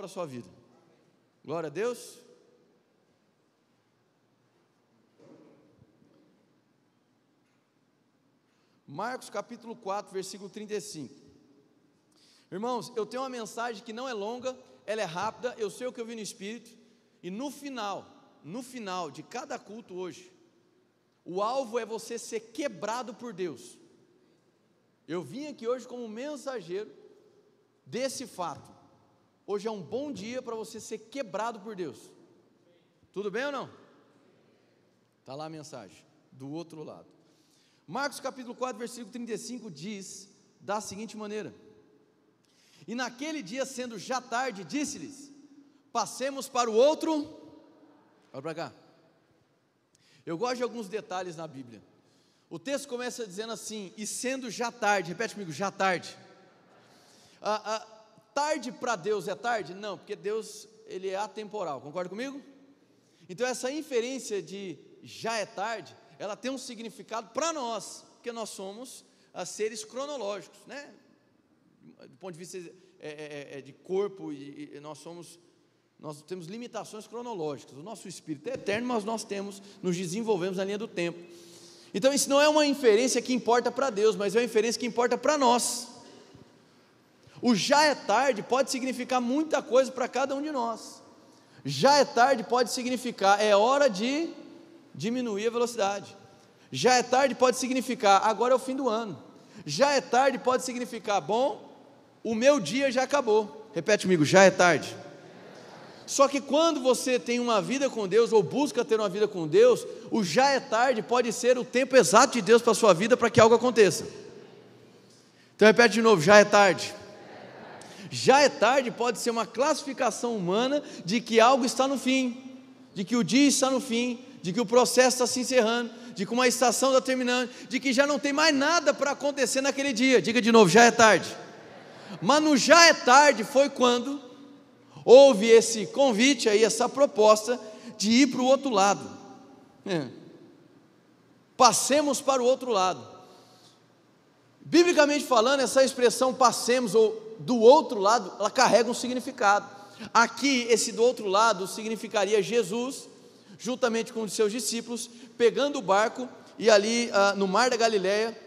para a sua vida. Glória a Deus. Marcos capítulo 4, versículo 35. Irmãos, eu tenho uma mensagem que não é longa, ela é rápida, eu sei o que eu vi no Espírito, e no final de cada culto hoje, o alvo é você ser quebrado por Deus. Eu vim aqui hoje como mensageiro desse fato. Hoje é um bom dia para você ser quebrado por Deus. Tudo bem ou não? Está lá a mensagem, do outro lado. Marcos capítulo 4, versículo 35 diz da seguinte maneira: e naquele dia, sendo já tarde, disse-lhes: passemos para o outro. Olha para cá. Eu gosto de alguns detalhes na Bíblia. O texto começa dizendo assim: e sendo já tarde, repete comigo, já tarde. Tarde para Deus é tarde? Não, porque Deus, Ele é atemporal, concorda comigo? Então essa inferência de já é tarde, ela tem um significado para nós, porque nós somos seres cronológicos, né? Do ponto de vista de corpo, e nós temos limitações cronológicas. O nosso espírito é eterno, mas nós nos desenvolvemos na linha do tempo. Então isso não é uma inferência que importa para Deus, mas é uma inferência que importa para nós. O já é tarde pode significar muita coisa para cada um de nós. Já é tarde pode significar é hora de diminuir a velocidade. Já é tarde pode significar agora é o fim do ano. Já é tarde pode significar bom, o meu dia já acabou. Repete comigo, já é tarde. Só que quando você tem uma vida com Deus, ou busca ter uma vida com Deus, o já é tarde pode ser o tempo exato de Deus para a sua vida, para que algo aconteça. Então repete de novo, já é tarde. Já é tarde pode ser uma classificação humana de que algo está no fim, de que o dia está no fim, de que o processo está se encerrando, de que uma estação está terminando, de que já não tem mais nada para acontecer naquele dia. Diga de novo, já é tarde. Mas no já é tarde foi quando houve esse convite aí, essa proposta de ir para o outro lado. Passemos para o outro lado. Biblicamente falando, essa expressão passemos ou do outro lado, ela carrega um significado. Aqui, esse do outro lado significaria Jesus, juntamente com os seus discípulos, pegando o barco e ali no mar da Galileia,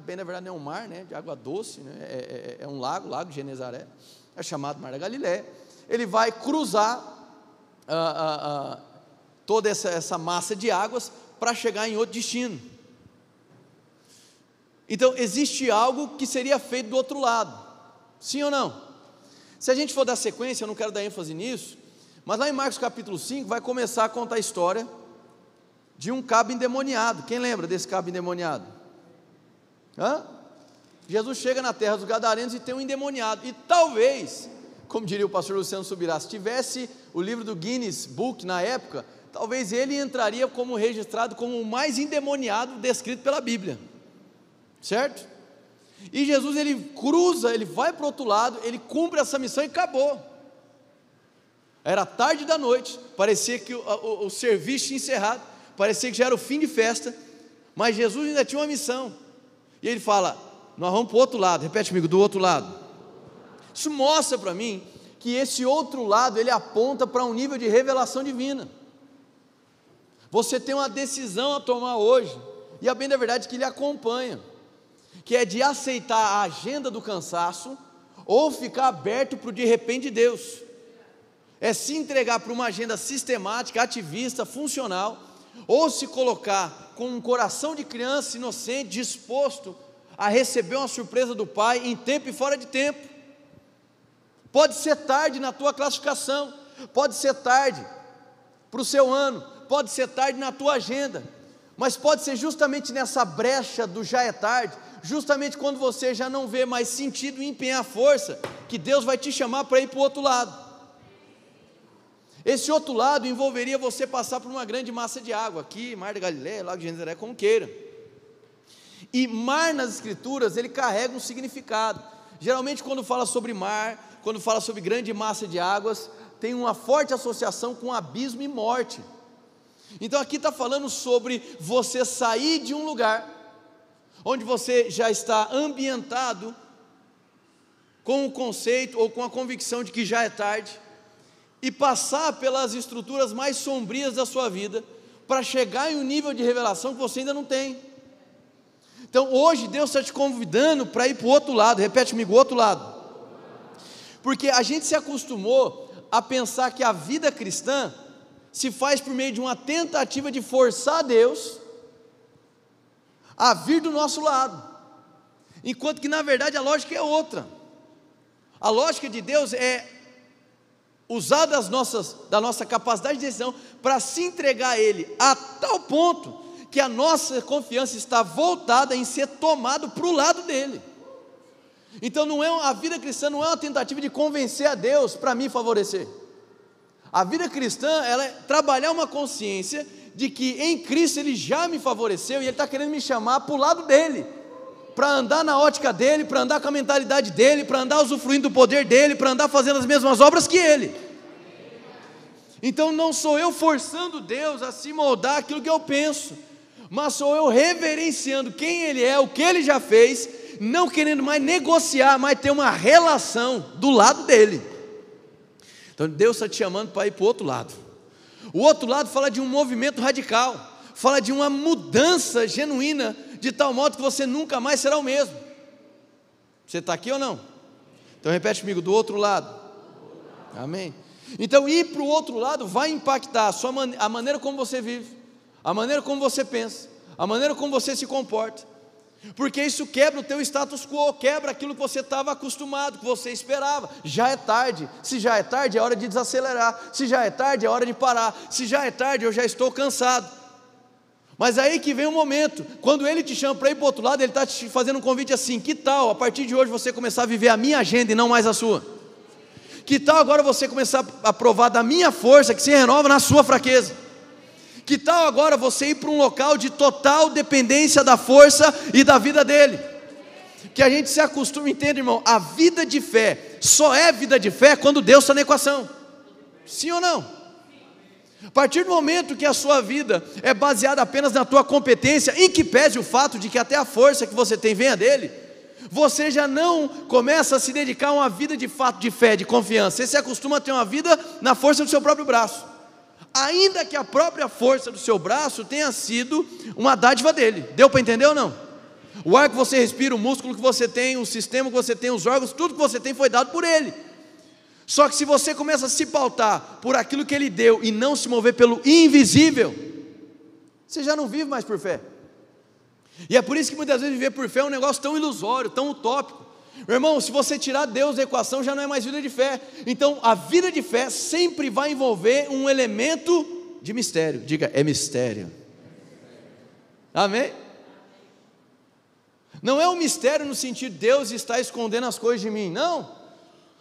bem na verdade não é um mar, né, de água doce, né, é um lago de Genezaré, é chamado mar da Galileia. Ele vai cruzar toda essa massa de águas para chegar em outro destino. Então existe algo que seria feito do outro lado, sim ou não? Se a gente for dar sequência, eu não quero dar ênfase nisso, mas lá em Marcos capítulo 5 vai começar a contar a história de um cabo endemoniado. Quem lembra desse cabo endemoniado? Jesus chega na terra dos Gadarenos e tem um endemoniado, e talvez, como diria o pastor Luciano Subirá, se tivesse o livro do Guinness Book na época, talvez ele entraria como registrado como o mais endemoniado descrito pela Bíblia, certo? E Jesus, ele cruza, ele vai para o outro lado, ele cumpre essa missão e acabou. Era tarde da noite, parecia que o serviço tinha encerrado, parecia que já era o fim de festa, mas Jesus ainda tinha uma missão, e ele fala, nós vamos para o outro lado. Repete comigo, do outro lado. Isso mostra para mim que esse outro lado, ele aponta para um nível de revelação divina. Você tem uma decisão a tomar hoje, e a bem da verdade que ele acompanha, que é de aceitar a agenda do cansaço, ou ficar aberto para o de repente de Deus. É se entregar para uma agenda sistemática, ativista, funcional, ou se colocar com um coração de criança inocente, disposto a receber uma surpresa do Pai em tempo e fora de tempo. Pode ser tarde na tua classificação, pode ser tarde para o seu ano, pode ser tarde na tua agenda, mas pode ser justamente nessa brecha do já é tarde, justamente quando você já não vê mais sentido em empenhar força, que Deus vai te chamar para ir para o outro lado. Esse outro lado envolveria você passar por uma grande massa de água, aqui, mar da Galileia, lago de Genezaré, como queira. E mar nas escrituras, ele carrega um significado. Geralmente quando fala sobre mar, quando fala sobre grande massa de águas, tem uma forte associação com abismo e morte. Então aqui está falando sobre você sair de um lugar, onde você já está ambientado com o conceito ou com a convicção de que já é tarde, e passar pelas estruturas mais sombrias da sua vida, para chegar em um nível de revelação que você ainda não tem. Então hoje Deus está te convidando para ir para o outro lado. Repete comigo, o outro lado. Porque a gente se acostumou a pensar que a vida cristã se faz por meio de uma tentativa de forçar Deus a vir do nosso lado, enquanto que na verdade a lógica é outra. A lógica de Deus é usar da nossa capacidade de decisão para se entregar a Ele, a tal ponto que a nossa confiança está voltada em ser tomado para o lado dEle. Então a vida cristã não é uma tentativa de convencer a Deus para me favorecer. A vida cristã, ela é trabalhar uma consciência de que em Cristo Ele já me favoreceu e Ele está querendo me chamar para o lado dEle, para andar na ótica dEle, para andar com a mentalidade dEle, para andar usufruindo do poder dEle, para andar fazendo as mesmas obras que Ele. Então não sou eu forçando Deus a se moldar aquilo que eu penso, mas sou eu reverenciando quem Ele é, o que Ele já fez, não querendo mais negociar, mas ter uma relação do lado dEle. Então Deus está te chamando para ir para o outro lado. O outro lado fala de um movimento radical, fala de uma mudança genuína, de tal modo que você nunca mais será o mesmo. Você está aqui ou não? Então repete comigo, do outro lado. Amém? Então ir para o outro lado vai impactar a maneira como você vive, a maneira como você pensa, a maneira como você se comporta, porque isso quebra o teu status quo, quebra aquilo que você estava acostumado, que você esperava. Já é tarde. Se já é tarde, é hora de desacelerar. Se já é tarde, é hora de parar. Se já é tarde, eu já estou cansado. Mas aí que vem o momento, quando Ele te chama para ir para o outro lado, Ele está te fazendo um convite assim: que tal a partir de hoje você começar a viver a minha agenda e não mais a sua? Que tal agora você começar a provar da minha força que se renova na sua fraqueza? Que tal agora você ir para um local de total dependência da força e da vida dEle? Que a gente se acostuma, entende, irmão? A vida de fé só é vida de fé quando Deus está na equação. Sim ou não? A partir do momento que a sua vida é baseada apenas na tua competência, em que pese o fato de que até a força que você tem venha dEle, você já não começa a se dedicar a uma vida de fato de fé, de confiança. Você se acostuma a ter uma vida na força do seu próprio braço, ainda que a própria força do seu braço tenha sido uma dádiva dEle. Deu para entender ou não? O ar que você respira, o músculo que você tem, o sistema que você tem, os órgãos, tudo que você tem foi dado por Ele. Só que se você começa a se pautar por aquilo que Ele deu e não se mover pelo invisível, você já não vive mais por fé. E é por isso que muitas vezes viver por fé é um negócio tão ilusório, tão utópico. Meu irmão, se você tirar Deus da equação, já não é mais vida de fé. Então a vida de fé sempre vai envolver um elemento de mistério. Diga, é mistério. Amém? Não é um mistério no sentido de Deus está escondendo as coisas de mim, não.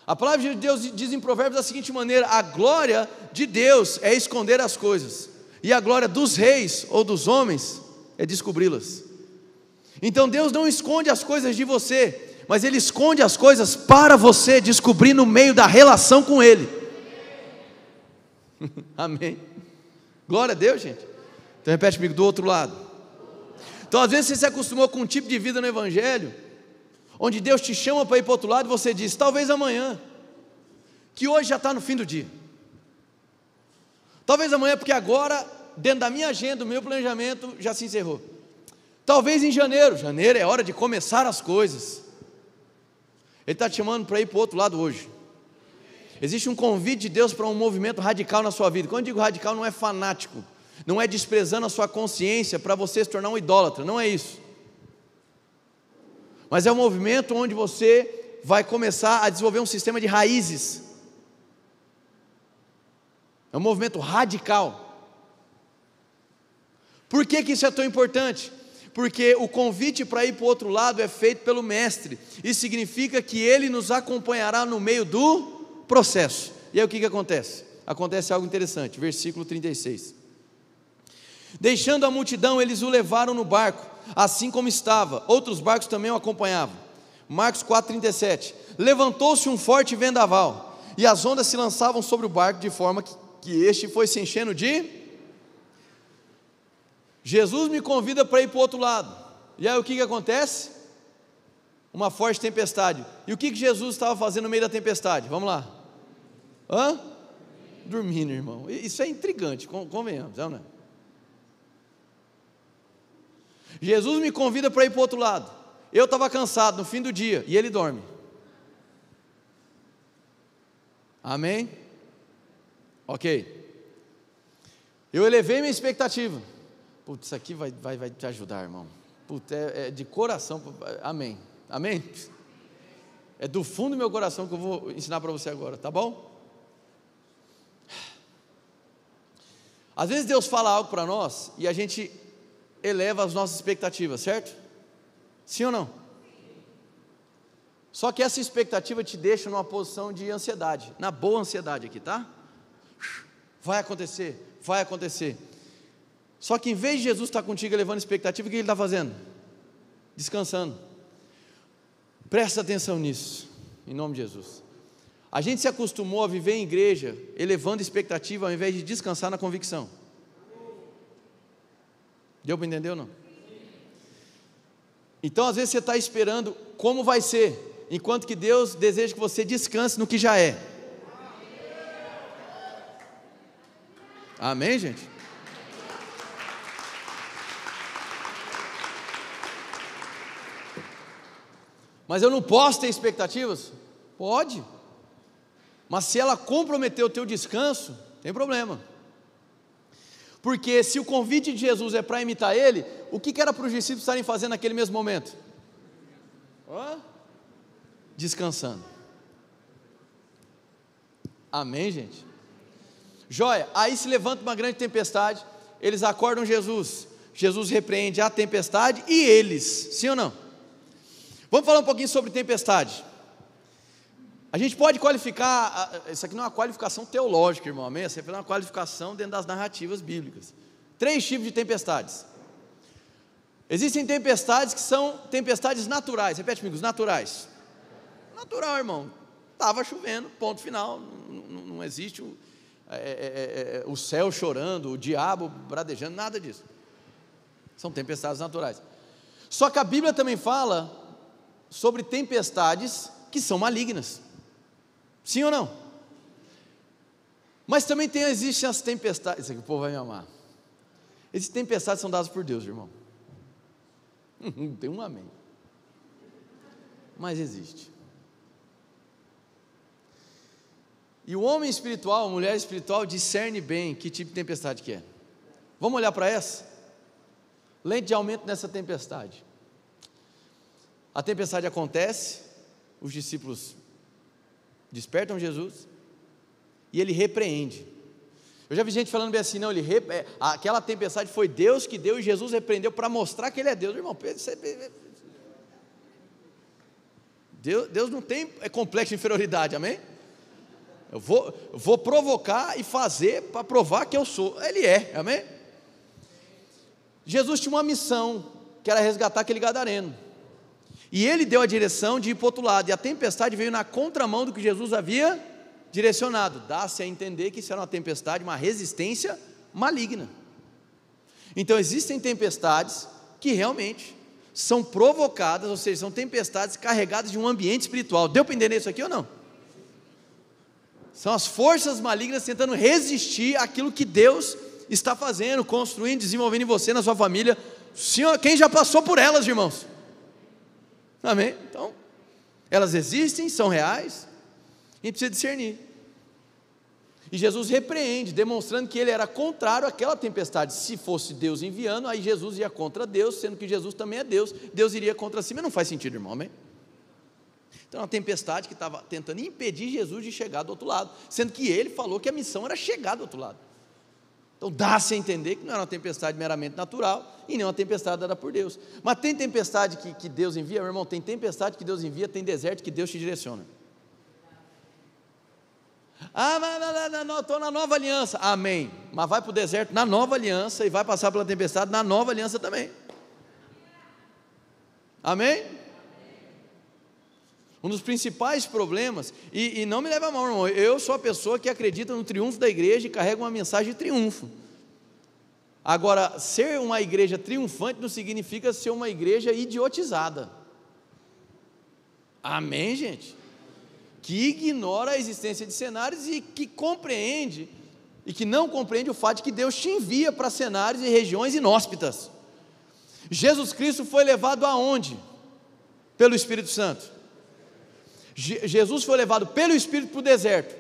A palavra de Deus diz em Provérbios da seguinte maneira: a glória de Deus é esconder as coisas, e a glória dos reis ou dos homens é descobri-las. Então Deus não esconde as coisas de você, mas Ele esconde as coisas para você descobrir no meio da relação com Ele. Amém? Glória a Deus, gente. Então repete comigo, do outro lado. Então às vezes você se acostumou com um tipo de vida no Evangelho, onde Deus te chama para ir para o outro lado e você diz, talvez amanhã, que hoje já está no fim do dia. Talvez amanhã, porque agora, dentro da minha agenda, do meu planejamento, já se encerrou. Talvez em janeiro é hora de começar as coisas. Ele está te chamando para ir para o outro lado hoje. Existe um convite de Deus para um movimento radical na sua vida. Quando eu digo radical, não é fanático, não é desprezando a sua consciência para você se tornar um idólatra, não é isso. Mas é um movimento onde você vai começar a desenvolver um sistema de raízes. É um movimento radical. Por que isso é tão importante? Porque o convite para ir para o outro lado é feito pelo Mestre. Isso significa que Ele nos acompanhará no meio do processo. E aí o que acontece? Acontece algo interessante, versículo 36. Deixando a multidão, eles o levaram no barco, assim como estava. Outros barcos também o acompanhavam. Marcos 4,37. Levantou-se um forte vendaval, e as ondas se lançavam sobre o barco, de forma que este foi se enchendo de... Jesus me convida para ir para o outro lado. E aí o que acontece? uma forte tempestade. E o que Jesus estava fazendo no meio da tempestade? Vamos lá. Dormindo, irmão. Isso é intrigante, convenhamos, não é? Jesus me convida para ir para o outro lado. Eu estava cansado no fim do dia e ele dorme. Amém? Ok. Eu elevei minha expectativa. Putz, isso aqui vai te ajudar, irmão. Putz, é de coração. Amém. Amém? É do fundo do meu coração que eu vou ensinar para você agora, tá bom? Às vezes Deus fala algo para nós e a gente eleva as nossas expectativas, certo? Sim ou não? Só que essa expectativa te deixa numa posição de ansiedade, na boa ansiedade aqui, tá? Vai acontecer, vai acontecer. Só que em vez de Jesus estar contigo elevando expectativa, o que ele está fazendo? Descansando. Presta atenção nisso, em nome de Jesus. A gente se acostumou a viver em igreja, elevando expectativa, ao invés de descansar na convicção. Deu para entender ou não? Então às vezes você está esperando como vai ser, enquanto que Deus deseja que você descanse no que já é. Amém, gente? Mas eu não posso ter expectativas? Pode. Mas se ela comprometer o teu descanso, tem problema. Porque se o convite de Jesus é para imitar Ele, o que era para os discípulos estarem fazendo naquele mesmo momento? Descansando. Amém, gente? Joia, aí se levanta uma grande tempestade, eles acordam Jesus, Jesus repreende a tempestade e eles, sim ou não? Vamos falar um pouquinho sobre tempestade. A gente pode qualificar, isso aqui não é uma qualificação teológica, irmão, amém? Isso é uma qualificação dentro das narrativas bíblicas. 3 tipos de tempestades. Existem tempestades que são tempestades naturais, repete comigo, naturais. Natural, irmão, estava chovendo, ponto final, não existe o céu chorando, o diabo bradejando, nada disso. São tempestades naturais. Só que a Bíblia também fala sobre tempestades que são malignas. Sim ou não? Mas também existem as tempestades, isso aqui o povo vai me amar. Essas tempestades são dadas por Deus, irmão. Tem um amém. Mas existe. E o homem espiritual, a mulher espiritual discerne bem que tipo de tempestade que é. Vamos olhar para essa? Lente de aumento nessa tempestade. A tempestade acontece, os discípulos despertam Jesus e ele repreende. Eu já vi gente falando bem assim, não, aquela tempestade foi Deus que deu e Jesus repreendeu para mostrar que ele é Deus. Irmão, Deus não tem complexo de inferioridade, amém? Eu vou provocar e fazer para provar que eu sou. Ele é, amém? Jesus tinha uma missão, que era resgatar aquele gadareno. E ele deu a direção de ir para o outro lado, e a tempestade veio na contramão do que Jesus havia direcionado. Dá-se a entender que isso era uma tempestade, uma resistência maligna. Então existem tempestades que realmente são provocadas, ou seja, são tempestades carregadas de um ambiente espiritual. Deu para entender isso aqui ou não? São as forças malignas tentando resistir àquilo que Deus está fazendo, construindo, desenvolvendo em você, na sua família. Senhor, quem já passou por elas, irmãos? Amém? Então, elas existem, são reais, e precisa discernir. E Jesus repreende, demonstrando que ele era contrário àquela tempestade. Se fosse Deus enviando, aí Jesus ia contra Deus, sendo que Jesus também é Deus, Deus iria contra si, mas não faz sentido, irmão, amém? Então, uma tempestade que estava tentando impedir Jesus de chegar do outro lado, sendo que ele falou que a missão era chegar do outro lado. Então, dá-se a entender que não era uma tempestade meramente natural, e nem uma tempestade dada por Deus. Mas tem tempestade que Deus envia, meu irmão, tem tempestade que Deus envia, tem deserto que Deus te direciona. Mas estou na nova aliança, amém, mas vai para o deserto na nova aliança, e vai passar pela tempestade na nova aliança também, amém? Um dos principais problemas, e não me leva a mal, irmão, eu sou a pessoa que acredita no triunfo da igreja e carrega uma mensagem de triunfo. Agora, ser uma igreja triunfante não significa ser uma igreja idiotizada. Amém, gente? Que ignora a existência de cenários e que compreende, e que não compreende o fato de que Deus te envia para cenários e regiões inóspitas. Jesus Cristo foi levado aonde? Pelo Espírito Santo. Jesus foi levado pelo Espírito para o deserto,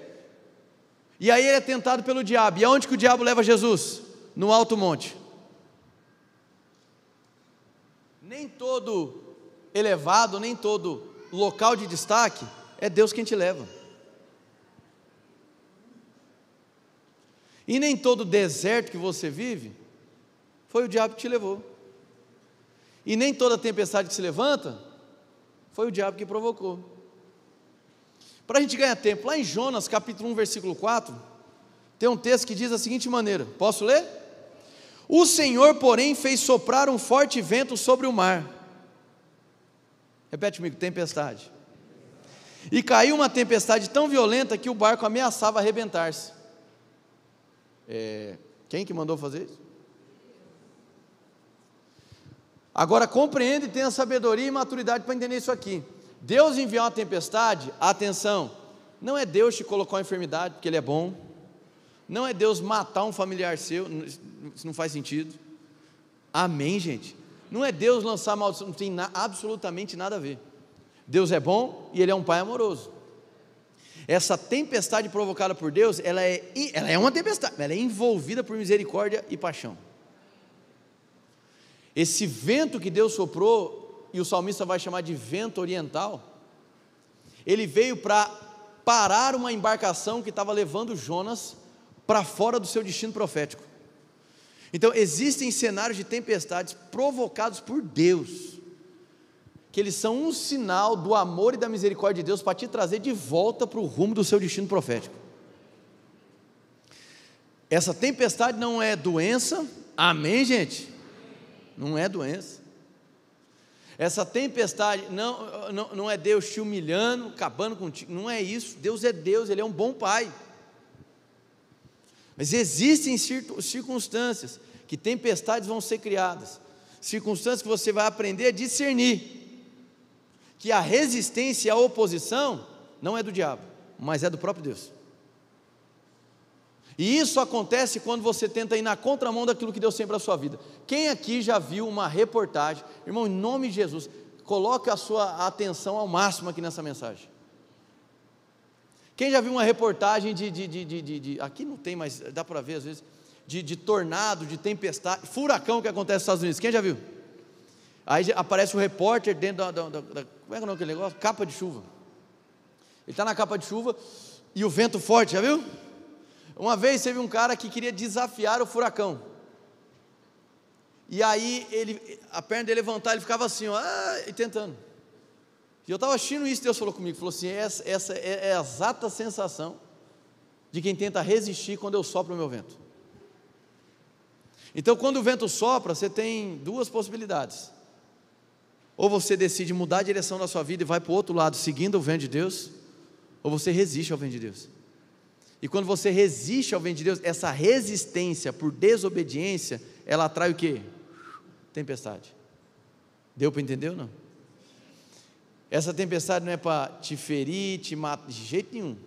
e aí ele é tentado pelo diabo. E aonde que o diabo leva Jesus? No alto monte. Nem todo elevado, nem todo local de destaque é Deus quem te leva. E nem todo deserto que você vive foi o diabo que te levou. E nem toda tempestade que se levanta foi o diabo que provocou. Para a gente ganhar tempo, lá em Jonas capítulo 1 versículo 4, tem um texto que diz da seguinte maneira, posso ler? O Senhor, porém, fez soprar um forte vento sobre o mar. Repete comigo, tempestade. E caiu uma tempestade tão violenta que o barco ameaçava arrebentar-se. Quem que mandou fazer isso? Agora compreenda e tenha sabedoria e maturidade para entender isso aqui. Deus enviar uma tempestade, atenção, não é Deus te colocar uma enfermidade porque Ele é bom, não é Deus matar um familiar seu, isso não faz sentido. Amém, gente? Não é Deus lançar maldição, não tem absolutamente nada a ver. Deus é bom e Ele é um Pai amoroso. Essa tempestade provocada por Deus, ela é uma tempestade, ela é envolvida por misericórdia e paixão. Esse vento que Deus soprou, e o salmista vai chamar de vento oriental, ele veio para parar uma embarcação que estava levando Jonas para fora do seu destino profético. Então existem cenários de tempestades provocados por Deus, que eles são um sinal do amor e da misericórdia de Deus para te trazer de volta para o rumo do seu destino profético. Essa tempestade não é doença, amém, gente? Não é doença. Essa tempestade não é Deus te humilhando, acabando contigo, não é isso. Deus é Deus, Ele é um bom Pai. Mas existem circunstâncias que tempestades vão ser criadas, circunstâncias que você vai aprender a discernir, que a resistência e a oposição não é do diabo, mas é do próprio Deus. E isso acontece quando você tenta ir na contramão daquilo que Deus tem para a sua vida. Quem aqui já viu uma reportagem? Irmão, em nome de Jesus, coloque a sua atenção ao máximo aqui nessa mensagem. Quem já viu uma reportagem aqui não tem, mas dá para ver às vezes, de tornado, de tempestade, furacão que acontece nos Estados Unidos? Quem já viu? Aí aparece o repórter dentro como é que é o nome daquele negócio? Capa de chuva. Ele está na capa de chuva e o vento forte, já viu? Uma vez teve um cara que queria desafiar o furacão, e aí a perna dele levantar, ele ficava assim, e tentando. E eu estava assistindo isso, Deus falou comigo, falou assim, essa é a exata sensação de quem tenta resistir quando eu sopro o meu vento. Então quando o vento sopra, você tem duas possibilidades: ou você decide mudar a direção da sua vida e vai para o outro lado, seguindo o vento de Deus, ou você resiste ao vento de Deus. E quando você resiste ao vento de Deus, essa resistência por desobediência, ela atrai o quê? Tempestade. Deu para entender ou não? Essa tempestade não é para te ferir, te matar, de jeito nenhum,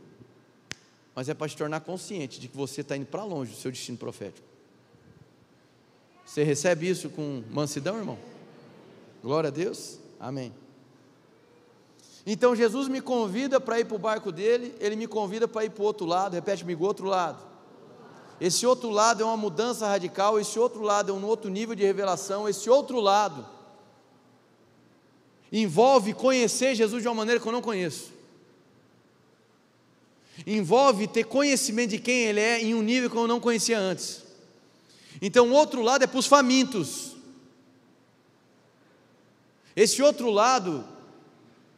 mas é para te tornar consciente de que você está indo para longe do seu destino profético. Você recebe isso com mansidão, irmão? Glória a Deus, amém. Então Jesus me convida para ir para o barco dele, Ele me convida para ir para o outro lado. Repete comigo, outro lado. Esse outro lado é uma mudança radical, esse outro lado é um outro nível de revelação, esse outro lado envolve conhecer Jesus de uma maneira que eu não conheço, envolve ter conhecimento de quem Ele é em um nível que eu não conhecia antes. Então o outro lado é para os famintos. Esse outro lado,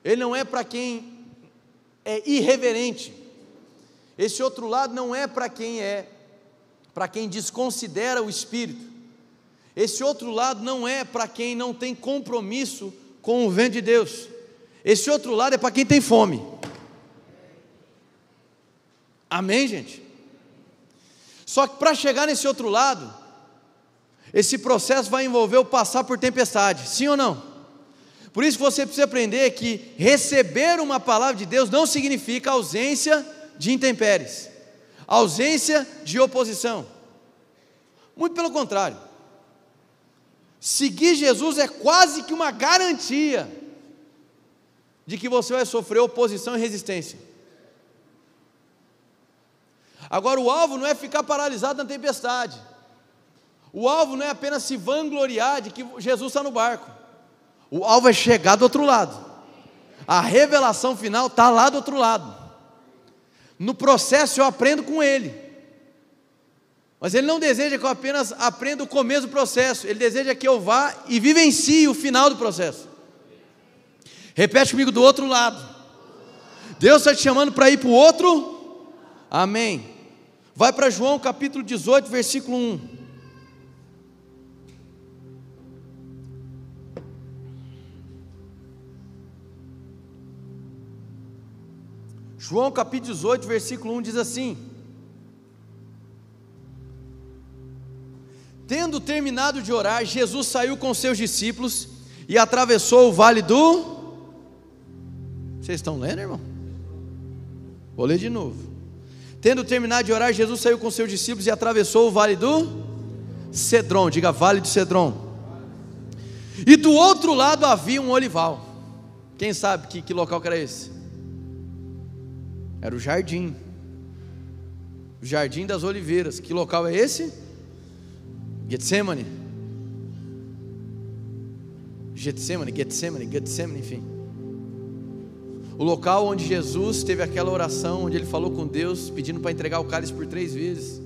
ele não é para quem é irreverente. Esse outro lado não é para quem desconsidera o Espírito. Esse outro lado não é para quem não tem compromisso com o vento de Deus. Esse outro lado é para quem tem fome. Amém, gente? Só que para chegar nesse outro lado, esse processo vai envolver o passar por tempestade, sim ou não? Por isso que você precisa aprender que receber uma palavra de Deus não significa ausência de intempéries, ausência de oposição. Muito pelo contrário. Seguir Jesus é quase que uma garantia de que você vai sofrer oposição e resistência. Agora, o alvo não é ficar paralisado na tempestade. O alvo não é apenas se vangloriar de que Jesus está no barco. O alvo é chegar do outro lado. A revelação final está lá do outro lado. No processo eu aprendo com Ele. Mas Ele não deseja que eu apenas aprenda o começo do processo. Ele deseja que eu vá e vivencie o final do processo. Repete comigo: do outro lado. Deus está te chamando para ir para o outro. Amém. Vai para João capítulo 18, versículo 1. João capítulo 18, versículo 1 diz assim: tendo terminado de orar, Jesus saiu com seus discípulos e atravessou o vale do... Vocês estão lendo, irmão? Vou ler de novo. Tendo terminado de orar, Jesus saiu com seus discípulos e atravessou o vale do Cedron. Diga: vale do Cedron. E do outro lado havia um olival. Quem sabe que local que era esse? Era o jardim das oliveiras. Que local é esse? Getsemane, enfim. O local onde Jesus teve aquela oração, onde Ele falou com Deus, pedindo para entregar o cálice por 3 vezes.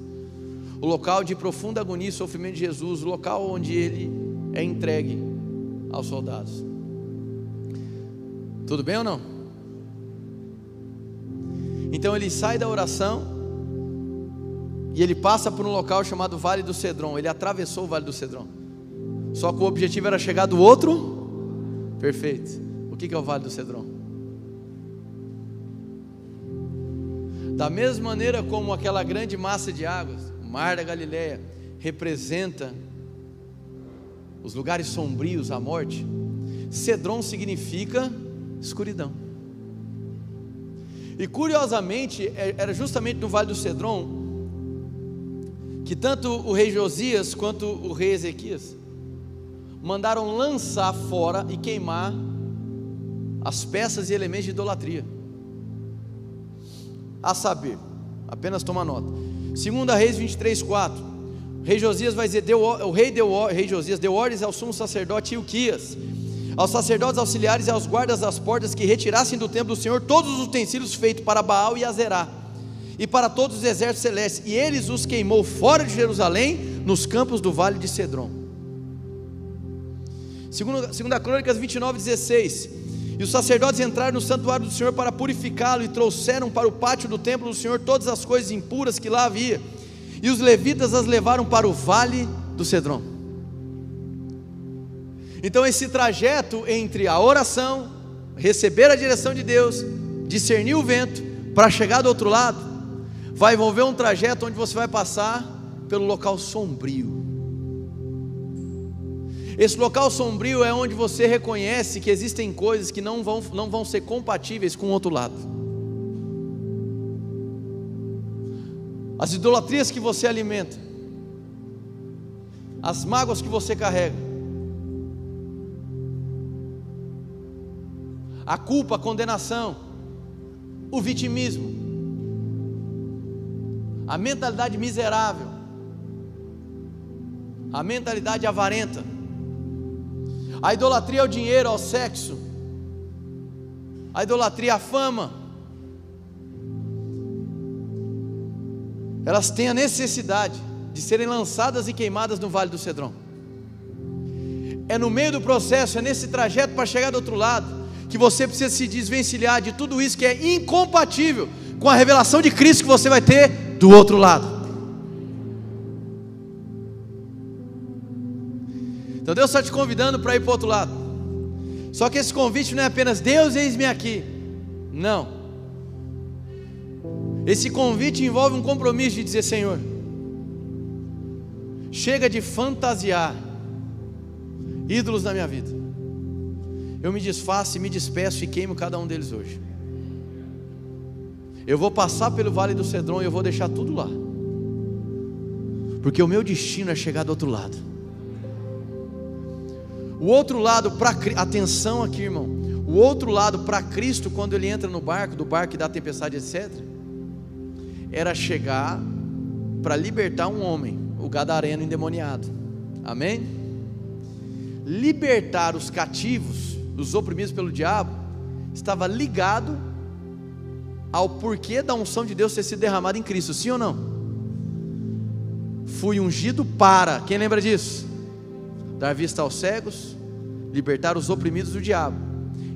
O local de profunda agonia e sofrimento de Jesus. O local onde Ele é entregue aos soldados. Tudo bem ou não? Então Ele sai da oração e Ele passa por um local chamado Vale do Cedron. Ele atravessou o Vale do Cedron. Só que o objetivo era chegar do outro. Perfeito. O que é o Vale do Cedron? Da mesma maneira como aquela grande massa de águas, o Mar da Galileia, representa os lugares sombrios, a morte, Cedron significa escuridão. E curiosamente, era justamente no Vale do Cedron que tanto o rei Josias quanto o rei Ezequias mandaram lançar fora e queimar as peças e elementos de idolatria. A saber, apenas toma nota. 2 Reis 23:4. O rei Josias vai dizer: o rei Josias deu ordens ao sumo sacerdote Hilquias, aos sacerdotes auxiliares e aos guardas das portas, que retirassem do templo do Senhor todos os utensílios feitos para Baal e Azerá, e para todos os exércitos celestes, e eles os queimou fora de Jerusalém, nos campos do vale de Cedron. 2 Crônicas 29:16. E os sacerdotes entraram no santuário do Senhor para purificá-lo, e trouxeram para o pátio do templo do Senhor todas as coisas impuras que lá havia, e os levitas as levaram para o vale do Cedron. Então esse trajeto entre a oração, receber a direção de Deus, discernir o vento, para chegar do outro lado, vai envolver um trajeto onde você vai passar pelo local sombrio. Esse local sombrio é onde você reconhece que existem coisas que não vão ser compatíveis com o outro lado. As idolatrias que você alimenta, as mágoas que você carrega, a culpa, a condenação, o vitimismo, a mentalidade miserável, a mentalidade avarenta, a idolatria ao dinheiro, ao sexo, a idolatria à fama, elas têm a necessidade de serem lançadas e queimadas no Vale do Cedron. É no meio do processo, é nesse trajeto para chegar do outro lado, que você precisa se desvencilhar de tudo isso que é incompatível com a revelação de Cristo que você vai ter do outro lado. Então Deus está te convidando para ir para o outro lado. Só que esse convite não é apenas Deus, eis-me aqui. Não. Esse convite envolve um compromisso de dizer: Senhor, chega de fantasiar ídolos na minha vida. eu me desfaço e me despeço e queimo cada um deles hoje. Eu vou passar pelo Vale do Cedron e eu vou deixar tudo lá, porque o meu destino é chegar do outro lado. O outro lado, atenção aqui, irmão, o outro lado para Cristo, quando ele entra no barco, do barco que dá tempestade, etc., era chegar para libertar um homem, o gadareno endemoniado. Amém? Libertar os cativos, os oprimidos pelo diabo, estava ligado ao porquê da unção de Deus ter sido derramada em Cristo, sim ou não? Fui ungido para, quem lembra disso? Dar vista aos cegos, libertar os oprimidos do diabo.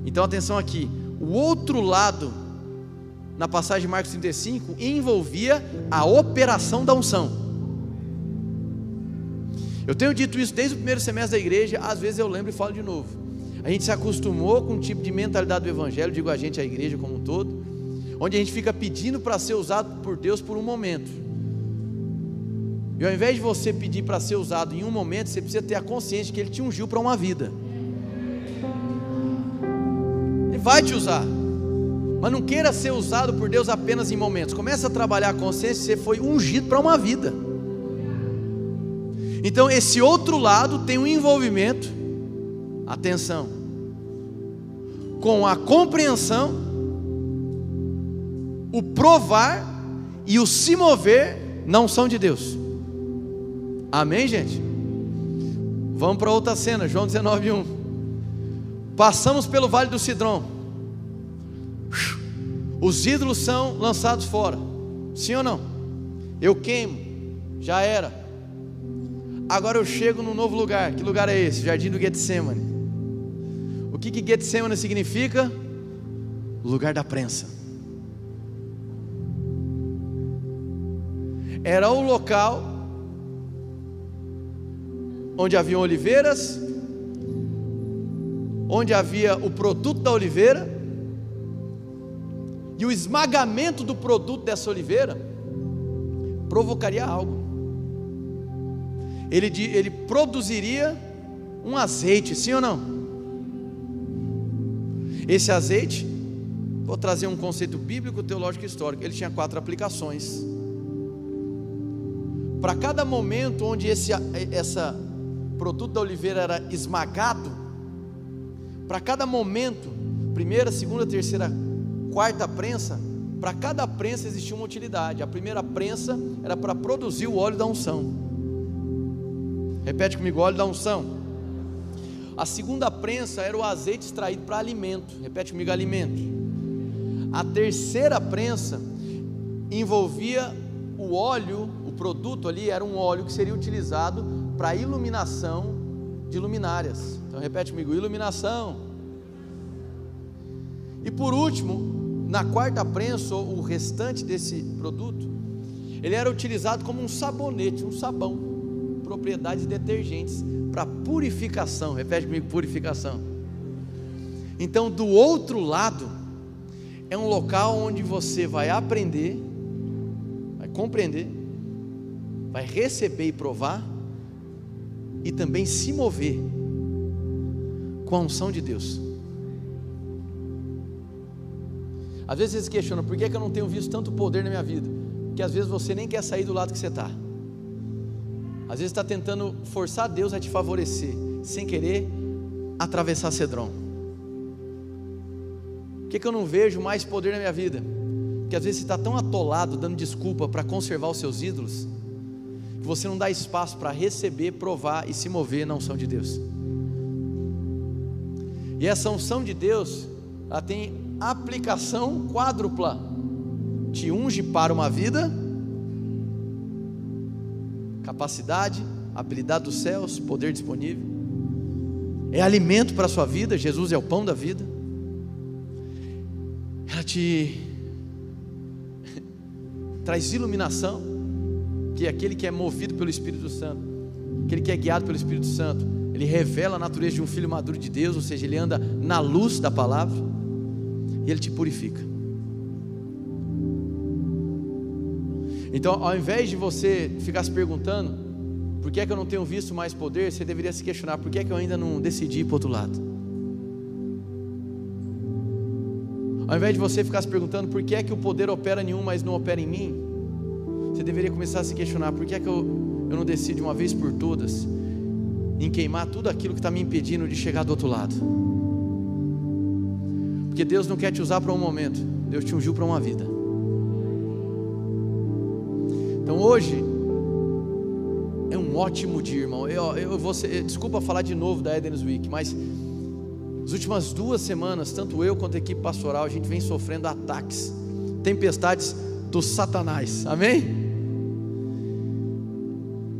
Então atenção aqui, o outro lado, na passagem de Marcos 35, envolvia a operação da unção. Eu tenho dito isso desde o primeiro semestre da igreja, às vezes eu lembro e falo de novo. A gente se acostumou com um tipo de mentalidade do evangelho, digo a gente, a igreja como um todo, onde a gente fica pedindo para ser usado por Deus por um momento. E ao invés de você pedir para ser usado em um momento, você precisa ter a consciência de que Ele te ungiu para uma vida. Ele vai te usar, mas não queira ser usado por Deus apenas em momentos. Comece a trabalhar a consciência, você foi ungido para uma vida. Então esse outro lado tem um envolvimento, atenção, com a compreensão, o provar e o se mover na unção de Deus. Amém, gente? Vamos para outra cena, João 19:1. Passamos pelo Vale do Cedron, os ídolos são lançados fora, sim ou não? Eu queimo, já era. Agora eu chego num novo lugar. Que lugar é esse? Jardim do Getsemane. O que Getsemane significa? Lugar da prensa. Era o local onde haviam oliveiras, onde havia o produto da oliveira, e o esmagamento do produto dessa oliveira provocaria algo. Ele produziria um azeite, sim ou não? Esse azeite, vou trazer um conceito bíblico, teológico e histórico. Ele tinha 4 aplicações. Para cada momento onde esse produto da oliveira era esmagado, para cada momento, primeira, segunda, terceira, quarta prensa, para cada prensa existia uma utilidade. A primeira prensa era para produzir o óleo da unção. Repete comigo, óleo da unção. A segunda prensa era o azeite extraído para alimento. Repete comigo, alimento. A terceira prensa envolvia o óleo, o produto ali era um óleo que seria utilizado para iluminação de luminárias. Então repete comigo, iluminação. E por último, na quarta prensa, o restante desse produto, ele era utilizado como um sabonete, um sabão, propriedades detergentes para purificação. Repete comigo, purificação. Então do outro lado é um local onde você vai aprender, vai compreender, vai receber e provar, e também se mover com a unção de Deus. Às vezes você se questiona, por que eu não tenho visto tanto poder na minha vida? Porque às vezes você nem quer sair do lado que você está. Às vezes está tentando forçar Deus a te favorecer, sem querer atravessar Cedron. Por que eu não vejo mais poder na minha vida? Porque às vezes você está tão atolado, dando desculpa para conservar os seus ídolos, que você não dá espaço para receber, provar e se mover na unção de Deus. E essa unção de Deus, ela tem aplicação quádrupla. Te unge para uma vida, capacidade, habilidade dos céus, poder disponível, é alimento para a sua vida. Jesus é o pão da vida. Ela te traz iluminação, que é aquele que é movido pelo Espírito Santo, aquele que é guiado pelo Espírito Santo, ele revela a natureza de um filho maduro de Deus, ou seja, ele anda na luz da palavra, e ele te purifica. Então, ao invés de você ficar se perguntando, por que é que eu não tenho visto mais poder, você deveria se questionar, por que é que eu ainda não decidi ir para o outro lado? Ao invés de você ficar se perguntando por que é que o poder opera em um, mas não opera em mim, você deveria começar a se questionar: por que é que eu não decido de uma vez por todas em queimar tudo aquilo que está me impedindo de chegar do outro lado? Porque Deus não quer te usar para um momento, Deus te ungiu para uma vida. Então hoje é um ótimo dia, irmão. Desculpa falar de novo da Eden's Week, mas as últimas 2 semanas, tanto eu quanto a equipe pastoral, a gente vem sofrendo ataques, tempestades do Satanás, amém?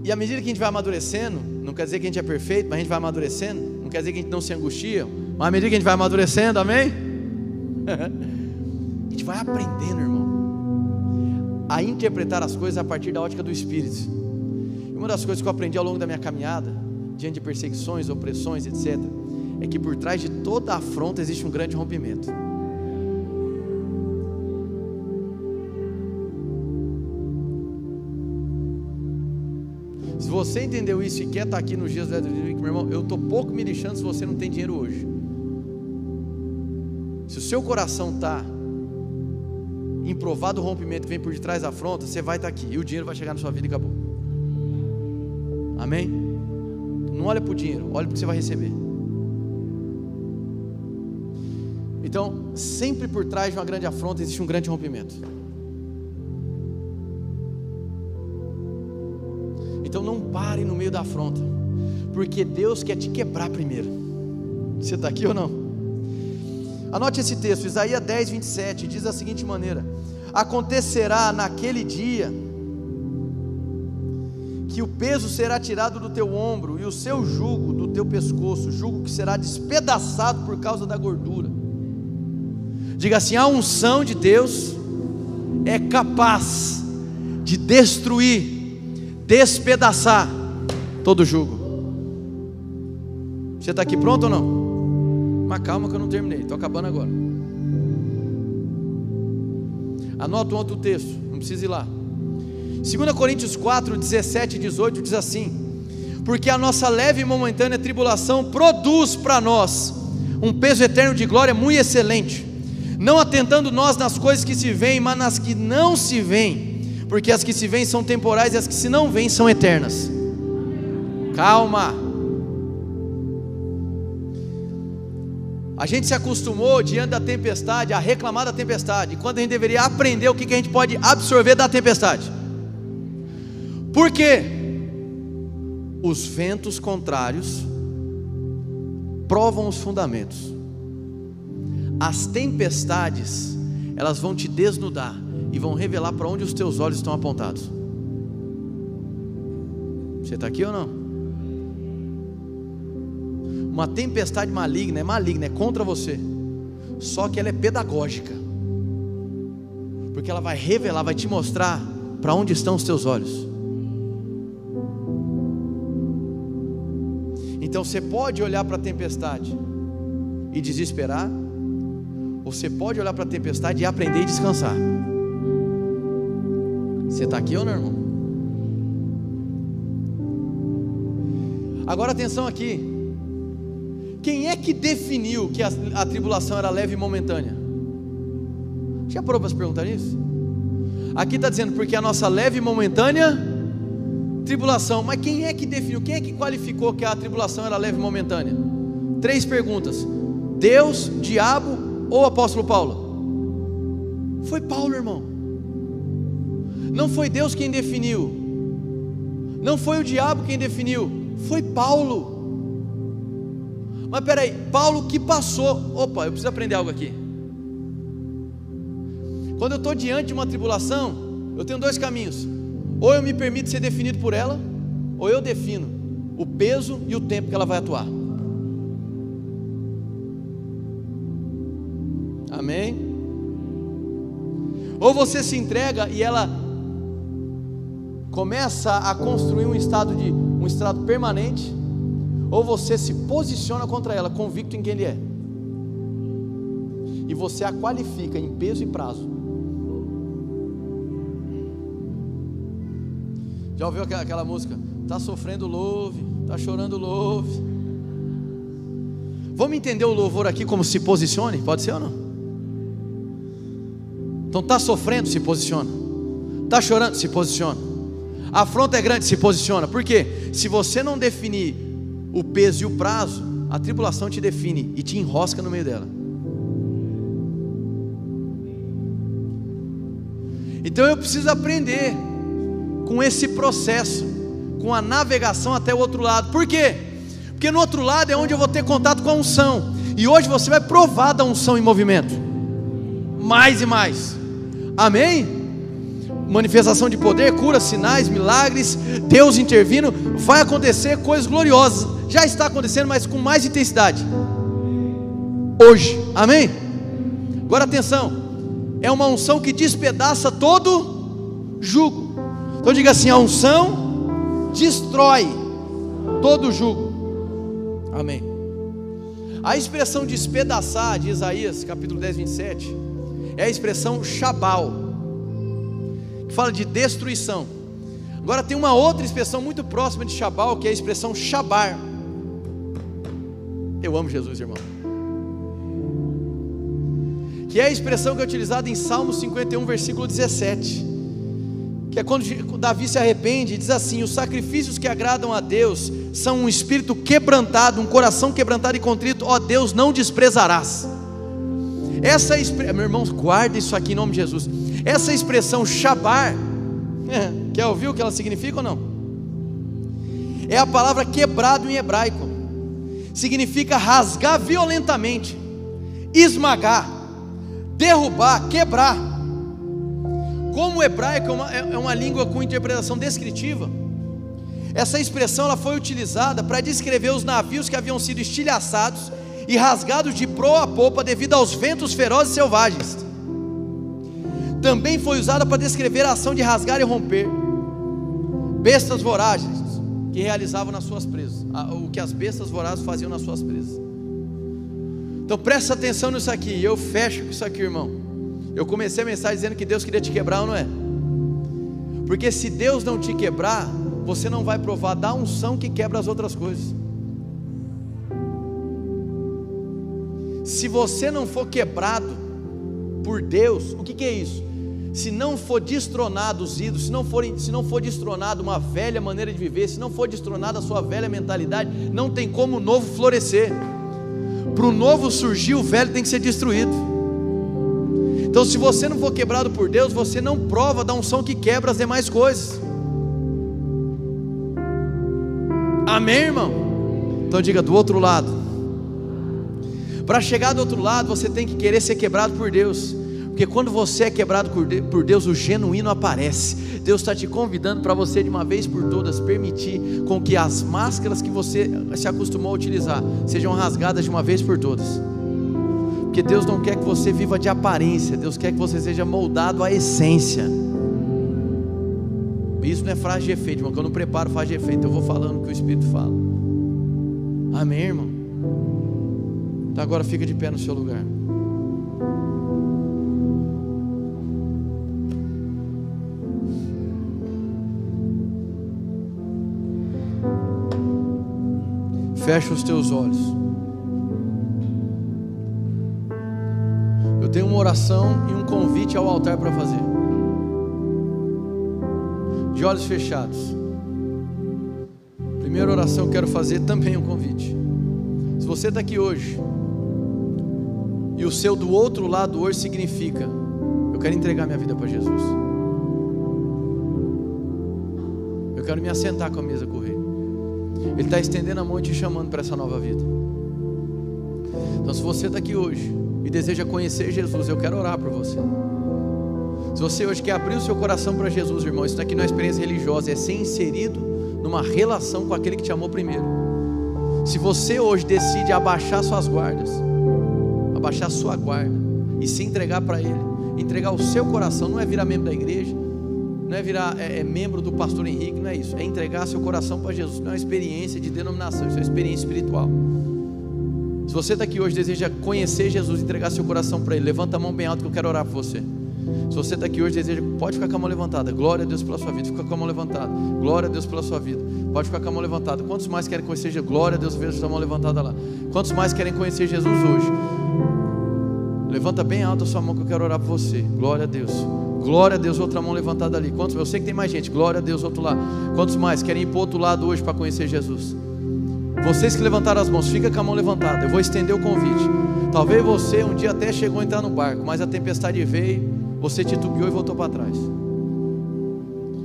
E à medida que a gente vai amadurecendo, não quer dizer que a gente é perfeito, mas a gente vai amadurecendo, não quer dizer que a gente não se angustia, mas à medida que a gente vai amadurecendo, amém? A gente vai aprendendo, irmão, a interpretar as coisas a partir da ótica do Espírito. E uma das coisas que eu aprendi ao longo da minha caminhada, diante de perseguições, opressões, etc., é que por trás de toda afronta existe um grande rompimento. Se você entendeu isso e quer estar aqui nos dias do Eden's Week, meu irmão, eu estou pouco me lixando se você não tem dinheiro hoje. Se o seu coração está improvado o rompimento que vem por detrás da afronta, você vai estar aqui e o dinheiro vai chegar na sua vida e acabou. Amém? Não olha para o dinheiro, olha para o que você vai receber. Então, sempre por trás de uma grande afronta existe um grande rompimento. Então não pare no meio da afronta, porque Deus quer te quebrar primeiro. Você está aqui ou não? Anote esse texto, Isaías 10, 27, diz da seguinte maneira: acontecerá naquele dia que o peso será tirado do teu ombro e o seu jugo do teu pescoço, jugo que será despedaçado por causa da gordura. Diga assim: a unção de Deus é capaz de destruir, despedaçar todo jugo. Você está aqui pronto ou não? Mas calma que eu não terminei, estou acabando agora. Anota um outro texto, não precisa ir lá. 2 Coríntios 4, 17 e 18 diz assim: porque a nossa leve e momentânea tribulação produz para nós um peso eterno de glória muito excelente, não atentando nós nas coisas que se veem, mas nas que não se veem, porque as que se veem são temporais e as que se não veem são eternas. Calma. A gente se acostumou diante da tempestade a reclamar da tempestade, quando a gente deveria aprender o que a gente pode absorver da tempestade. Por quê? Os ventos contrários provam os fundamentos. As tempestades, elas vão te desnudar e vão revelar para onde os teus olhos estão apontados. Você está aqui ou não? Uma tempestade maligna, é contra você, só que ela é pedagógica, porque ela vai revelar, vai te mostrar para onde estão os teus olhos. Então você pode olhar para a tempestade e desesperar, ou você pode olhar para a tempestade e aprender e descansar. Você está aqui ou não, irmão? Agora atenção aqui. Quem é que definiu que a tribulação era leve e momentânea? Já parou para se perguntar isso? Aqui está dizendo, porque a nossa leve e momentânea tribulação. Mas quem é que definiu, quem é que qualificou que a tribulação era leve e momentânea? 3 perguntas: Deus, diabo ou apóstolo Paulo? Foi Paulo, irmão. Não foi Deus quem definiu, não foi o diabo quem definiu, foi Paulo. Mas peraí, Paulo que passou. Opa, eu preciso aprender algo aqui. Quando eu estou diante de uma tribulação, eu tenho 2 caminhos: ou eu me permito ser definido por ela, ou eu defino o peso e o tempo que ela vai atuar. Amém? Ou você se entrega e ela começa a construir um estado permanente, ou você se posiciona contra ela, convicto em quem ele é, e você a qualifica em peso e prazo. Já ouviu aquela música? Está sofrendo, louve, está chorando, louve. Vamos entender o louvor aqui como se posicione? Pode ser ou não? Então está sofrendo, se posiciona. Está chorando, se posiciona. A afronta é grande, se posiciona. Por quê? Se você não definir o peso e o prazo, a tribulação te define e te enrosca no meio dela. Então eu preciso aprender com esse processo, com a navegação até o outro lado. Por quê? Porque no outro lado é onde eu vou ter contato com a unção. E hoje você vai provar da unção em movimento. Mais e mais. Amém? Manifestação de poder, cura, sinais, milagres, Deus intervindo. Vai acontecer coisas gloriosas. Já está acontecendo, mas com mais intensidade. Hoje. Amém? Agora atenção. É uma unção que despedaça todo jugo. Então diga assim: a unção destrói todo jugo. Amém. A expressão despedaçar de Isaías capítulo 10, 27 é a expressão Shabal, que fala de destruição. Agora tem uma outra expressão muito próxima de Shabal, que é a expressão Shabar. Eu amo Jesus, irmão. Que é a expressão que é utilizada em Salmo 51, versículo 17, que é quando Davi se arrepende e diz assim: os sacrifícios que agradam a Deus são um espírito quebrantado, um coração quebrantado e contrito, ó Deus, não desprezarás. Essa expressão, meu irmão, guarda isso aqui em nome de Jesus. Essa expressão Shabar, quer ouvir o que ela significa ou não? É a palavra quebrado em hebraico. Significa rasgar violentamente, esmagar, derrubar, quebrar. Como o hebraico é uma língua com interpretação descritiva, essa expressão ela foi utilizada para descrever os navios que haviam sido estilhaçados e rasgados de proa a popa devido aos ventos ferozes e selvagens. Também foi usada para descrever a ação de rasgar e romper bestas vorazes que realizavam nas suas presas, o que as bestas vorazes faziam nas suas presas. Então presta atenção nisso aqui, e eu fecho com isso aqui, irmão. Eu comecei a mensagem dizendo que Deus queria te quebrar, ou não é? Porque se Deus não te quebrar, você não vai provar da unção que quebra as outras coisas. Se você não for quebrado por Deus, o que é isso? Se não for destronado os ídolos, se não for destronado uma velha maneira de viver, se não for destronada a sua velha mentalidade, não tem como o novo florescer. Para o novo surgir, o velho tem que ser destruído. Então se você não for quebrado por Deus, você não prova da unção que quebra as demais coisas. Amém, irmão? Então diga: do outro lado. Para chegar do outro lado, você tem que querer ser quebrado por Deus. Porque quando você é quebrado por Deus, o genuíno aparece. Deus está te convidando para você de uma vez por todas permitir com que as máscaras que você se acostumou a utilizar sejam rasgadas de uma vez por todas. Porque Deus não quer que você viva de aparência, Deus quer que você seja moldado à essência. Isso não é frase de efeito, irmão, que eu não preparo frase de efeito, eu vou falando o que o Espírito fala. Amém, irmão? Então agora fica de pé no seu lugar. Fecha os teus olhos. Eu tenho uma oração e um convite ao altar para fazer. De olhos fechados. Primeira oração eu quero fazer também um convite. Se você está aqui hoje e o seu do outro lado hoje significa: eu quero entregar minha vida para Jesus, eu quero me assentar com a mesa com o Rei. Ele está estendendo a mão e te chamando para essa nova vida. Então se você está aqui hoje e deseja conhecer Jesus, eu quero orar por você. Se você hoje quer abrir o seu coração para Jesus, irmão, isso daqui não é experiência religiosa, é ser inserido numa relação com aquele que te amou primeiro. Se você hoje decide abaixar suas guardas, abaixar sua guarda e se entregar para Ele, entregar o seu coração, não é virar membro da igreja, não é virar membro do pastor Henrique, não é isso, é entregar seu coração para Jesus. Não é uma experiência de denominação, isso é uma experiência espiritual. Se você está aqui hoje e deseja conhecer Jesus, entregar seu coração para Ele, levanta a mão bem alto que eu quero orar por você. Se você está aqui hoje e deseja, pode ficar com a mão levantada. Glória a Deus pela sua vida. Fica com a mão levantada. Glória a Deus pela sua vida. Pode ficar com a mão levantada. Quantos mais querem conhecer Jesus? Glória a Deus, veja a mão levantada lá. Quantos mais querem conhecer Jesus hoje? Levanta bem alto a sua mão que eu quero orar por você. Glória a Deus. Glória a Deus, outra mão levantada ali. Quantos? Eu sei que tem mais gente. Glória a Deus, outro lado. Quantos mais querem ir para o outro lado hoje para conhecer Jesus? Vocês que levantaram as mãos, fica com a mão levantada. Eu vou estender o convite. Talvez você um dia até chegou a entrar no barco, mas a tempestade veio, você titubeou e voltou para trás.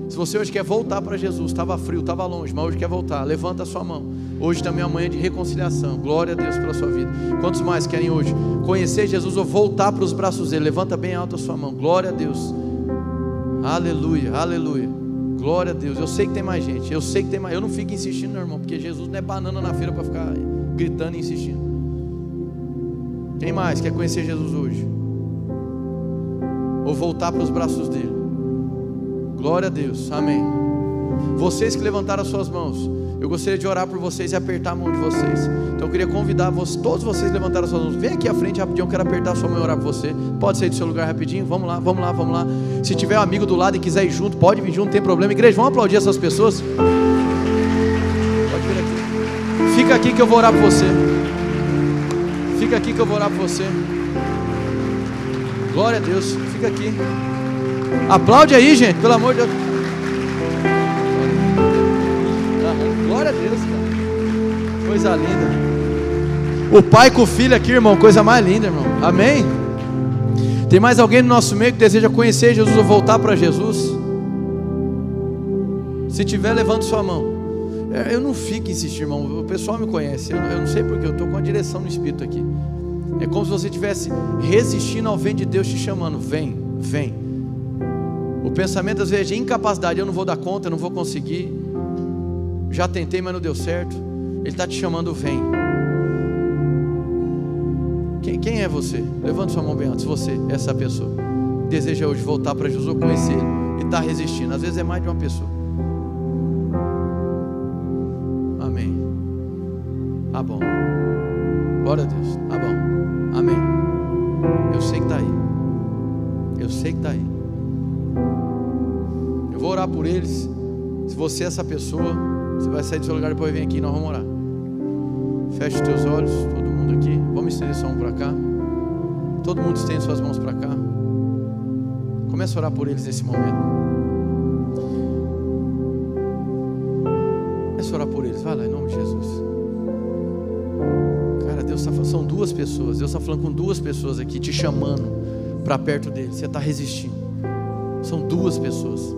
Se você hoje quer voltar para Jesus, estava frio, estava longe, mas hoje quer voltar, levanta a sua mão. Hoje também é uma manhã de reconciliação. Glória a Deus pela sua vida. Quantos mais querem hoje conhecer Jesus ou voltar para os braços dele? Levanta bem alto a sua mão. Glória a Deus. Aleluia, aleluia. Glória a Deus. Eu sei que tem mais gente. Eu sei que tem mais. Eu não fico insistindo, meu irmão, porque Jesus não é banana na feira para ficar gritando e insistindo. Quem mais quer conhecer Jesus hoje? Ou voltar para os braços dele? Glória a Deus, amém. Vocês que levantaram as suas mãos, eu gostaria de orar por vocês e apertar a mão de vocês. Então eu queria convidar todos vocês que levantaram as suas mãos. Vem aqui à frente rapidinho, eu quero apertar a sua mão e orar por você. Pode sair do seu lugar rapidinho, vamos lá, vamos lá, vamos lá. Se tiver um amigo do lado e quiser ir junto, pode vir junto, não tem problema. Igreja, vamos aplaudir essas pessoas. Pode vir aqui. Fica aqui que eu vou orar por você. Fica aqui que eu vou orar por você. Glória a Deus, fica aqui. Aplaude aí, gente, pelo amor de Deus. Glória a Deus, cara. Coisa linda. O pai com o filho aqui, irmão, coisa mais linda, irmão. Amém. Tem mais alguém no nosso meio que deseja conhecer Jesus ou voltar para Jesus? Se tiver, levante sua mão. Eu não fico insistindo, irmão. O pessoal me conhece. Eu não sei porque eu estou com a direção no Espírito aqui. É como se você estivesse resistindo ao vento de Deus te chamando. Vem, vem. O pensamento às vezes é de incapacidade. Eu não vou dar conta, eu não vou conseguir. Já tentei, mas não deu certo. Ele está te chamando, vem. Quem é você? Levanta sua mão bem antes. Você, essa pessoa, deseja hoje voltar para Jesus ou conhecer Ele e está resistindo. Às vezes é mais de uma pessoa. Amém. Tá bom. Glória a Deus. Tá bom. Amém. Eu sei que está aí. Eu sei que está aí. Eu vou orar por eles. Se você é essa pessoa, você vai sair do seu lugar e depois vem aqui e nós vamos orar. Feche os teus olhos, todo mundo aqui. Vamos estender sua mão para cá. Todo mundo estende suas mãos para cá. Comece a orar por eles nesse momento. Comece a orar por eles. Vai lá, em nome de Jesus. Cara, Deus está falando. São duas pessoas. Deus está falando com duas pessoas aqui, te chamando para perto dele. Você está resistindo. São duas pessoas.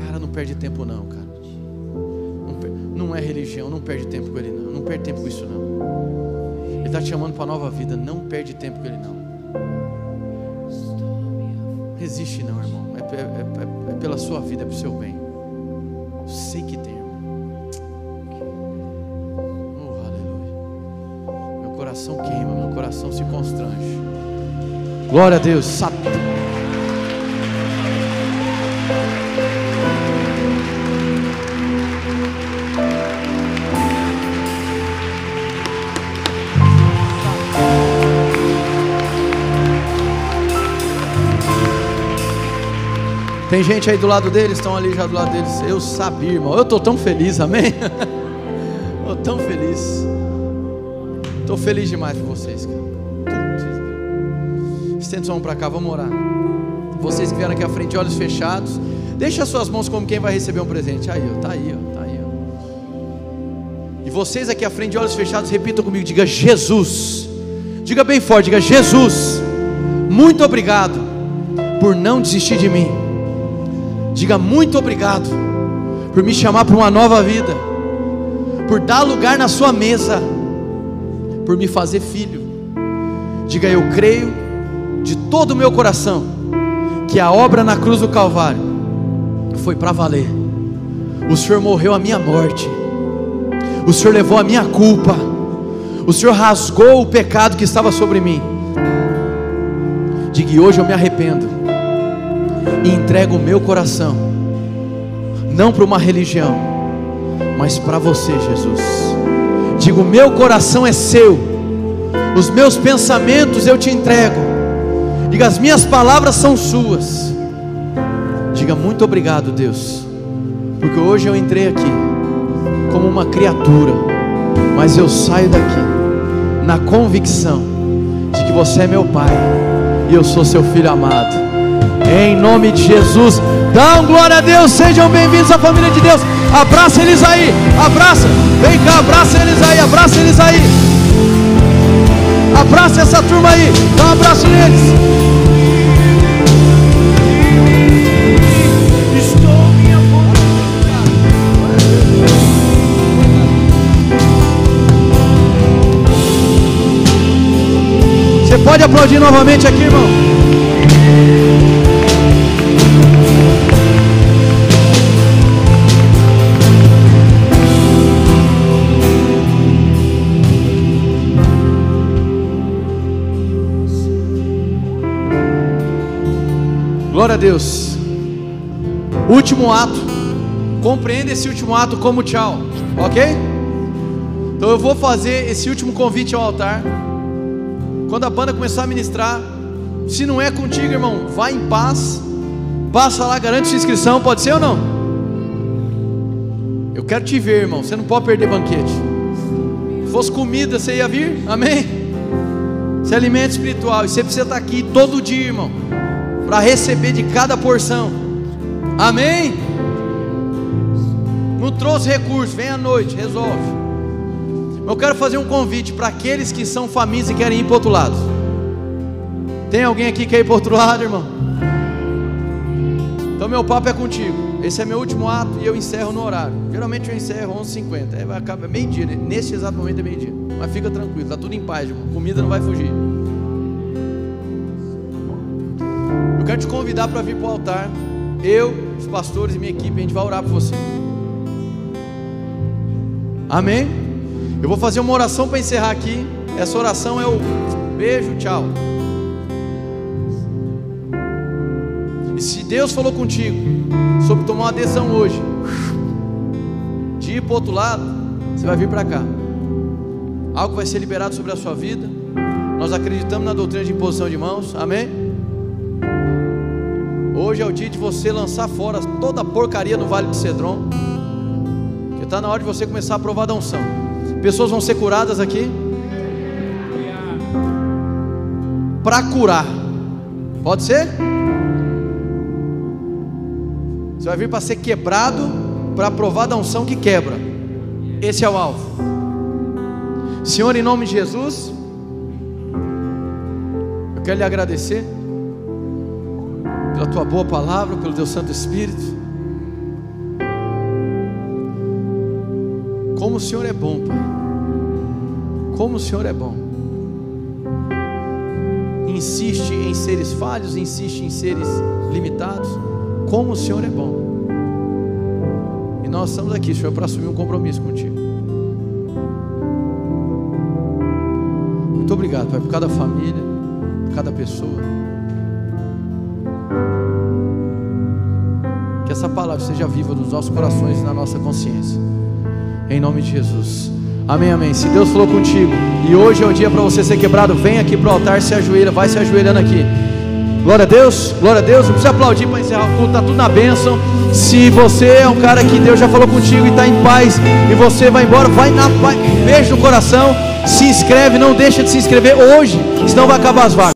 Cara, não perde tempo não, cara. Não é religião, não perde tempo com ele não. Não perde tempo com isso não. Ele está te chamando para nova vida. Não perde tempo com ele não. Resiste não, irmão. É pela sua vida, é para o seu bem. Eu sei que tem, irmão. Oh, aleluia. Meu coração queima, meu coração se constrange. Glória a Deus. Tem gente aí do lado deles, estão ali já do lado deles. Eu sabia, irmão. Eu estou tão feliz, amém? Estou tão feliz. Estou feliz demais por vocês, cara. Estende sua mão para cá, vamos orar. Vocês que vieram aqui à frente, olhos fechados. Deixa as suas mãos como quem vai receber um presente. Aí, ó, tá aí, ó, tá aí, ó. E vocês aqui à frente, olhos fechados, repitam comigo. Diga Jesus. Diga bem forte, diga Jesus. Muito obrigado por não desistir de mim. Diga muito obrigado por me chamar para uma nova vida, por dar lugar na sua mesa, por me fazer filho. Diga, eu creio de todo o meu coração que a obra na cruz do Calvário foi para valer. O Senhor morreu a minha morte, o Senhor levou a minha culpa, o Senhor rasgou o pecado que estava sobre mim. Diga, e hoje eu me arrependo e entrego o meu coração, não para uma religião, mas para você, Jesus. Digo, meu coração é seu, os meus pensamentos eu te entrego. Diga, as minhas palavras são suas. Diga, muito obrigado, Deus, porque hoje eu entrei aqui como uma criatura, mas eu saio daqui na convicção de que você é meu pai e eu sou seu filho amado. Em nome de Jesus, dá glória a Deus. Sejam bem-vindos à família de Deus. Abraça eles aí, abraça, vem cá, abraça eles aí, abraça eles aí. Abraça essa turma aí, dá um abraço neles. Você pode aplaudir novamente aqui, irmão. Glória a Deus. Último ato. Compreenda esse último ato como tchau, ok? Então eu vou fazer esse último convite ao altar. Quando a banda começar a ministrar, se não é contigo, irmão, vai em paz. Passa lá, garante sua inscrição. Pode ser ou não? Eu quero te ver, irmão. Você não pode perder banquete. Se fosse comida, você ia vir? Amém? Isso é alimento espiritual. E você precisa estar aqui todo dia, irmão, para receber de cada porção. Amém? Não trouxe recurso, vem à noite, resolve. Eu quero fazer um convite para aqueles que são famintos e querem ir para o outro lado. Tem alguém aqui que quer ir para o outro lado, irmão? Então meu papo é contigo. Esse é meu último ato e eu encerro no horário. Geralmente eu encerro 11h50. Vai acabar meio-dia, né? Nesse exato momento é meio-dia. Mas fica tranquilo, está tudo em paz, irmão. Comida não vai fugir. Eu quero te convidar para vir para o altar. Eu, os pastores e minha equipe, a gente vai orar por você. Amém? Eu vou fazer uma oração para encerrar aqui. Essa oração é o beijo, tchau. E se Deus falou contigo sobre tomar uma decisão hoje de ir para o outro lado, você vai vir para cá. Algo vai ser liberado sobre a sua vida. Nós acreditamos na doutrina de imposição de mãos. Amém? Hoje é o dia de você lançar fora toda a porcaria no Vale de Cedron, porque está na hora de você começar a provar da unção. Pessoas vão ser curadas aqui para curar. Pode ser? Você vai vir para ser quebrado, para provar da unção que quebra. Esse é o alvo. Senhor, em nome de Jesus, eu quero lhe agradecer pela tua boa palavra, pelo teu Santo Espírito. Como o Senhor é bom, Pai. Como o Senhor é bom. Insiste em seres falhos, insiste em seres limitados. Como o Senhor é bom. E nós estamos aqui, Senhor, para assumir um compromisso contigo. Muito obrigado, Pai, por cada família, por cada pessoa. Que essa palavra seja viva nos nossos corações e na nossa consciência. Em nome de Jesus. Amém, amém. Se Deus falou contigo e hoje é o dia para você ser quebrado, vem aqui para o altar, se ajoelha, vai se ajoelhando aqui. Glória a Deus, glória a Deus. Não precisa aplaudir para encerrar o culto, está tudo na bênção. Se você é um cara que Deus já falou contigo e está em paz, e você vai embora, vai na paz, beijo no coração, se inscreve, não deixa de se inscrever hoje, senão vai acabar as vagas.